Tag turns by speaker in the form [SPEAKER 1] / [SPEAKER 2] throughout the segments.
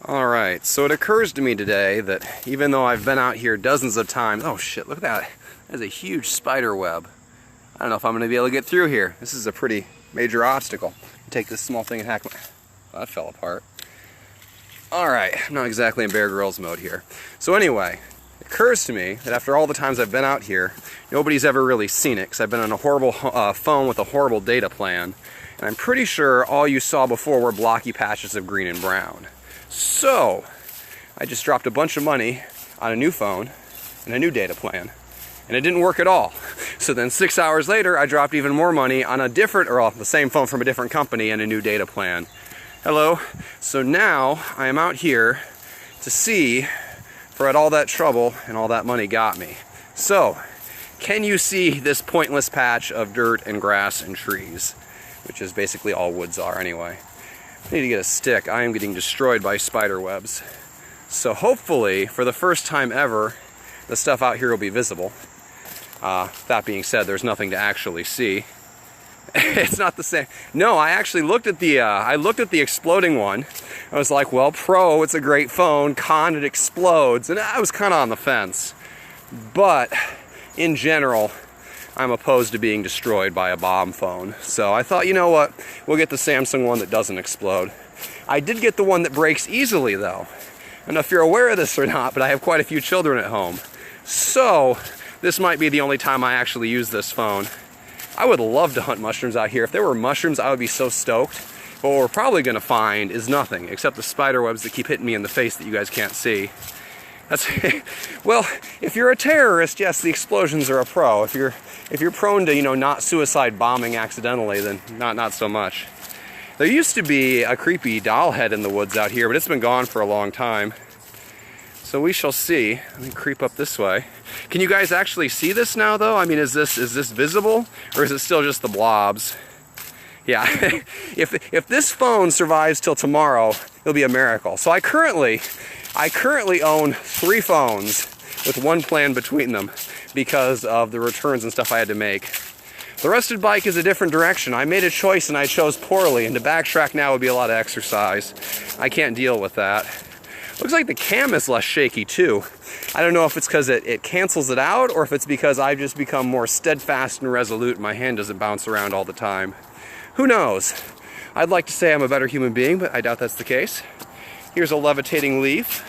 [SPEAKER 1] Alright, so it occurs to me today that even though I've been out here dozens of times... Oh shit, look at that. That's a huge spider web. I don't know if I'm going to be able to get through here. This is a pretty major obstacle. Take this small thing and hack my... Well, that fell apart. Alright, I'm not exactly in Bear Grylls mode here. So anyway, it occurs to me that after all the times I've been out here, nobody's ever really seen it, because I've been on a horrible phone with a horrible data plan, and I'm pretty sure all you saw before were blocky patches of green and brown. So, I just dropped a bunch of money on a new phone and a new data plan, and it didn't work at all. So then 6 hours later, I dropped even more money on a different, or the same phone from a different company and a new data plan. Hello. So now I am out here to see for what all that trouble and all that money got me. So, can you see this pointless patch of dirt and grass and trees? Which is basically all woods are anyway. I need to get a stick. I am getting destroyed by spider webs. So hopefully, for the first time ever, the stuff out here will be visible. That being said, there's nothing to actually see. It's not the same. No, I actually looked at the exploding one. I was like, well, pro, it's a great phone. Con, it explodes. And I was kind of on the fence. But in general, I'm opposed to being destroyed by a bomb phone. So I thought, you know what? We'll get the Samsung one that doesn't explode. I did get the one that breaks easily, though. I don't know if you're aware of this or not, but I have quite a few children at home. So this might be the only time I actually use this phone. I would love to hunt mushrooms out here. If there were mushrooms, I would be so stoked. But what we're probably going to find is nothing, except the spider webs that keep hitting me in the face that you guys can't see. That's well, if you're a terrorist, yes, the explosions are a pro. If you're prone to, not suicide bombing accidentally, then not so much. There used to be a creepy doll head in the woods out here, but it's been gone for a long time. So we shall see. Let me creep up this way. Can you guys actually see this now, though? I mean, is this visible, or is it still just the blobs? Yeah. if this phone survives till tomorrow, it'll be a miracle. So I currently own 3 phones with one plan between them because of the returns and stuff I had to make. The Rusted Bike is a different direction. I made a choice and I chose poorly, and to backtrack now would be a lot of exercise. I can't deal with that. Looks like the cam is less shaky too. I don't know if it's because it cancels it out, or if it's because I've just become more steadfast and resolute and my hand doesn't bounce around all the time. Who knows? I'd like to say I'm a better human being, but I doubt that's the case. Here's a levitating leaf.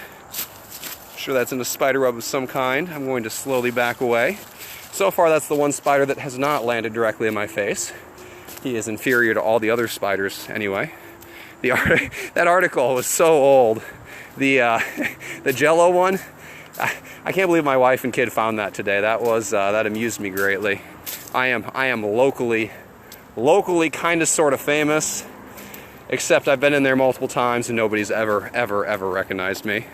[SPEAKER 1] I'm sure that's in a spider web of some kind. I'm going to slowly back away. So far, that's the one spider that has not landed directly in my face. He is inferior to all the other spiders anyway. That article was so old. The Jello one, I can't believe my wife and kid found that today. That amused me greatly. I am locally kind of sort of famous, except I've been in there multiple times and nobody's ever recognized me.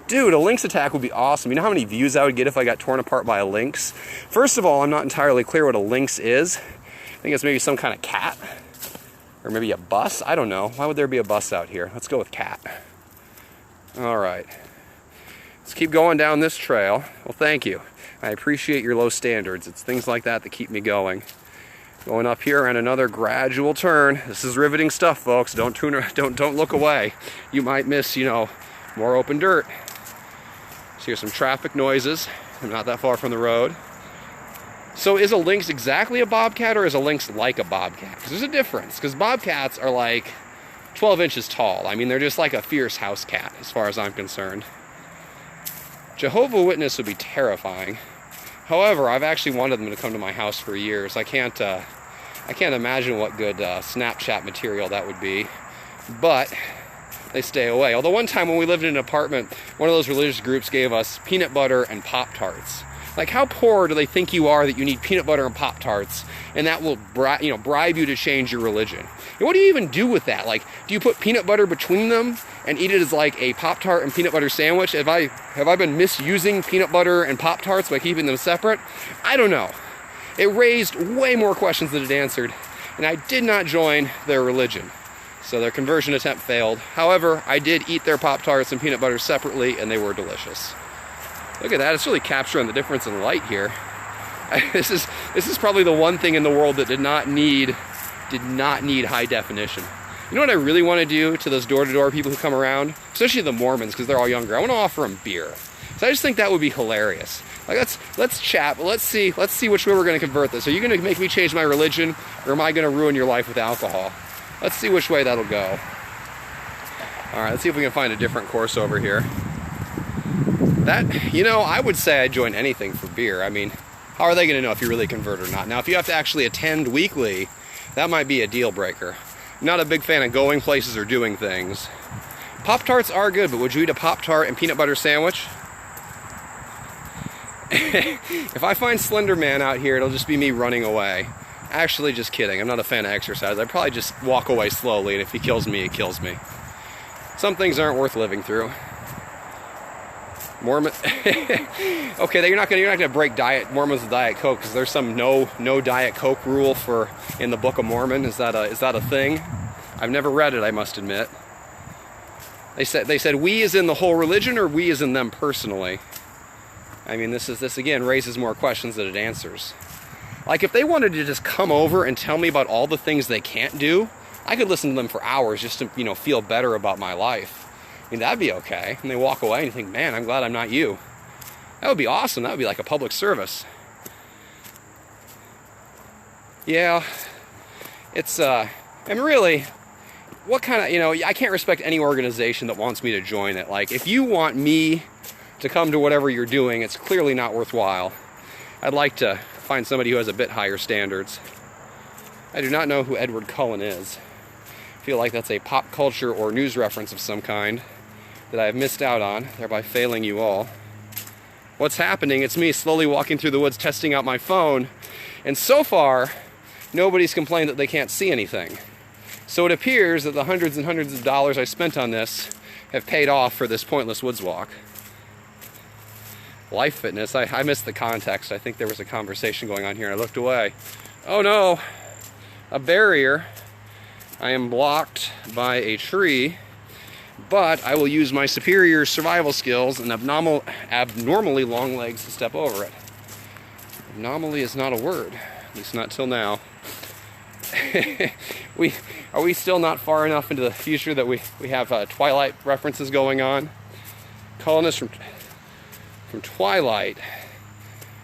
[SPEAKER 1] Dude, a lynx attack would be awesome. You know how many views I would get if I got torn apart by a lynx? First of all, I'm not entirely clear what a lynx is. I think it's maybe some kind of cat, or maybe a bus. I don't know. Why would there be a bus out here? Let's go with cat. All right, let's keep going down this trail. Well, thank you. I appreciate your low standards. It's things like that that keep me going. Going up here and another gradual turn. This is riveting stuff, folks. Don't look away. You might miss, more open dirt. So here's some traffic noises. I'm not that far from the road. So is a lynx exactly a bobcat, or is a lynx like a bobcat? Because there's a difference. Because bobcats are like 12 inches tall. I mean, they're just like a fierce house cat, as far as I'm concerned. Jehovah's Witness would be terrifying. However, I've actually wanted them to come to my house for years. I can't imagine what good Snapchat material that would be, but they stay away. Although one time when we lived in an apartment, one of those religious groups gave us peanut butter and Pop-Tarts. Like, how poor do they think you are that you need peanut butter and Pop-Tarts, and that will bribe you to change your religion? And what do you even do with that? Like, do you put peanut butter between them and eat it as like a Pop-Tart and peanut butter sandwich? Have I been misusing peanut butter and Pop-Tarts by keeping them separate? I don't know. It raised way more questions than it answered, and I did not join their religion. So their conversion attempt failed. However, I did eat their Pop-Tarts and peanut butter separately, and they were delicious. Look at that, it's really capturing the difference in light here. This is probably the one thing in the world that did not need high definition. You know what I really want to do to those door-to-door people who come around, especially the Mormons, because they're all younger? I want to offer them beer. So I just think that would be hilarious. Like, let's chat, but let's see which way we're going to convert this. Are you going to make me change my religion, or am I going to ruin your life with alcohol? Let's see which way that'll go. All right, let's see if we can find a different course over here. That, you know, I would say I'd join anything for beer. I mean, how are they going to know if you really convert or not? Now, if you have to actually attend weekly, that might be a deal breaker. Not a big fan of going places or doing things. Pop-Tarts are good, but would you eat a Pop-Tart and peanut butter sandwich? If I find Slender Man out here, it'll just be me running away. Actually, just kidding. I'm not a fan of exercise. I'd probably just walk away slowly, and if he kills me, he kills me. Some things aren't worth living through. Mormon. Okay, you're not gonna break Mormons with Diet Coke because there's some no Diet Coke rule in the Book of Mormon. Is that a thing? I've never read it, I must admit. They said we as in the whole religion, or we as in them personally. I mean, this again raises more questions than it answers. Like, if they wanted to just come over and tell me about all the things they can't do, I could listen to them for hours just to, you know, feel better about my life. I mean, that'd be okay. And they walk away and you think, man, I'm glad I'm not you. That would be awesome. That would be like a public service. Yeah, it's, and really, what kind of, you know, I can't respect any organization that wants me to join it. Like, if you want me to come to whatever you're doing, it's clearly not worthwhile. I'd like to find somebody who has a bit higher standards. I do not know who Edward Cullen is. I feel like that's a pop culture or news reference of some kind that I have missed out on, thereby failing you all. What's happening? It's me slowly walking through the woods testing out my phone, and so far, nobody's complained that they can't see anything. So it appears that the hundreds and hundreds of dollars I spent on this have paid off for this pointless woods walk. Life Fitness, I missed the context. I think there was a conversation going on here and I looked away. Oh no, a barrier. I am blocked by a tree, but I will use my superior survival skills and abnormally long legs to step over it. Anomaly is not a word, at least not till now. Are we still not far enough into the future that we have Twilight references going on? Colonists from Twilight.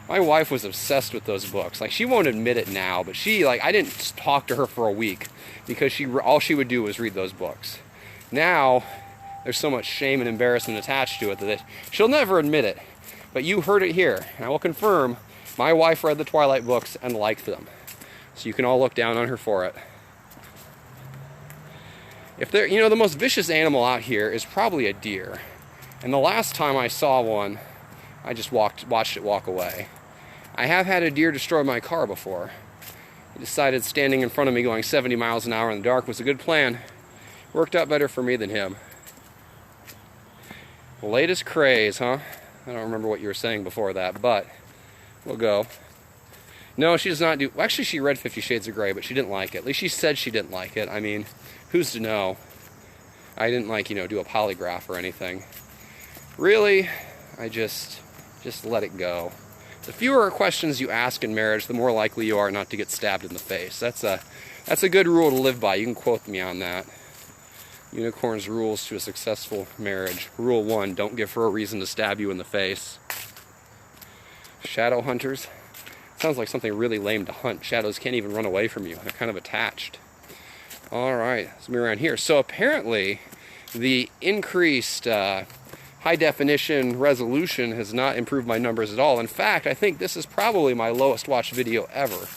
[SPEAKER 1] My wife was obsessed with those books. Like, she won't admit it now, but I didn't talk to her for a week because all she would do was read those books. Now, there's so much shame and embarrassment attached to it that she'll never admit it. But you heard it here, and I will confirm, my wife read the Twilight books and liked them. So you can all look down on her for it. You know, the most vicious animal out here is probably a deer. And the last time I saw one, I just watched it walk away. I have had a deer destroy my car before. He decided standing in front of me going 70 miles an hour in the dark was a good plan. Worked out better for me than him. Latest craze, huh? I don't remember what you were saying before that, but we'll go. No, she does not do... Actually, she read 50 Shades of Grey, but she didn't like it. At least she said she didn't like it. I mean, who's to know? I didn't, do a polygraph or anything. Really, I just let it go. The fewer questions you ask in marriage, the more likely you are not to get stabbed in the face. That's a good rule to live by. You can quote me on that. Unicorn's rules to a successful marriage. Rule 1, don't give her a reason to stab you in the face. Shadow hunters. Sounds like something really lame to hunt. Shadows can't even run away from you. They're kind of attached. Alright, let's move around here. So apparently, the increased high definition resolution has not improved my numbers at all. In fact, I think this is probably my lowest watched video ever.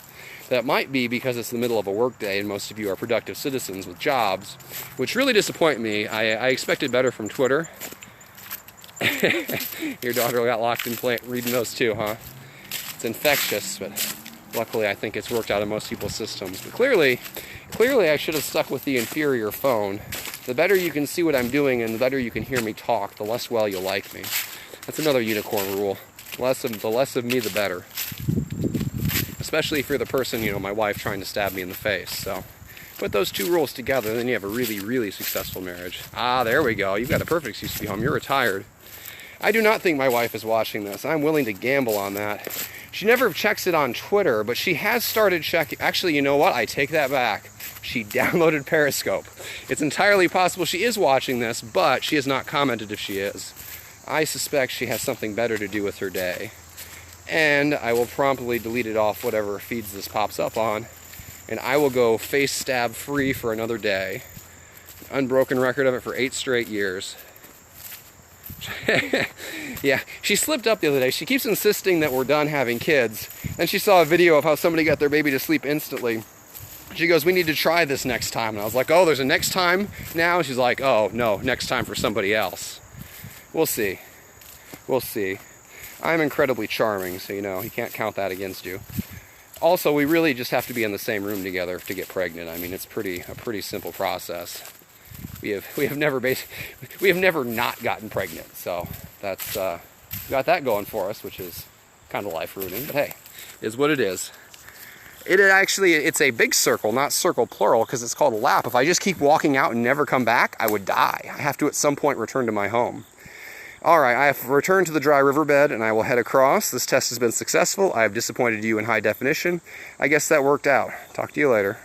[SPEAKER 1] That might be because it's the middle of a workday and most of you are productive citizens with jobs, which really disappoint me. I expected better from Twitter. Your daughter got locked in reading those too, huh? It's infectious, but luckily I think it's worked out in most people's systems. But clearly I should have stuck with the inferior phone. The better you can see what I'm doing and the better you can hear me talk, the less well you'll like me. That's another unicorn rule. The less of me, the better. Especially if you're the person, my wife trying to stab me in the face. So put those two rules together, and then you have a really, really successful marriage. Ah, there we go. You've got a perfect excuse to be home. You're retired. I do not think my wife is watching this. I'm willing to gamble on that. She never checks it on Twitter, but she has started checking. Actually, you know what? I take that back. she downloaded Periscope. It's entirely possible she is watching this, but she has not commented if she is. I suspect she has something better to do with her day. And I will promptly delete it off whatever feeds this pops up on, and I will go face stab free for another day. Unbroken record of it for 8 straight years. Yeah, she slipped up the other day. She keeps insisting that we're done having kids. And she saw a video of how somebody got their baby to sleep instantly. She goes, we need to try this next time. And I was like, oh, there's a next time now? And she's like, oh, no, next time for somebody else. We'll see. We'll see. I'm incredibly charming, so you know, you can't count that against you. Also, we really just have to be in the same room together to get pregnant. I mean, it's a pretty simple process. We have never not gotten pregnant, so that's got that going for us, which is kind of life-ruining. But hey, is what it is. It's a big circle, not circle plural, because it's called a lap. If I just keep walking out and never come back, I would die. I have to at some point return to my home. All right, I have returned to the dry riverbed, and I will head across. This test has been successful. I have disappointed you in high definition. I guess that worked out. Talk to you later.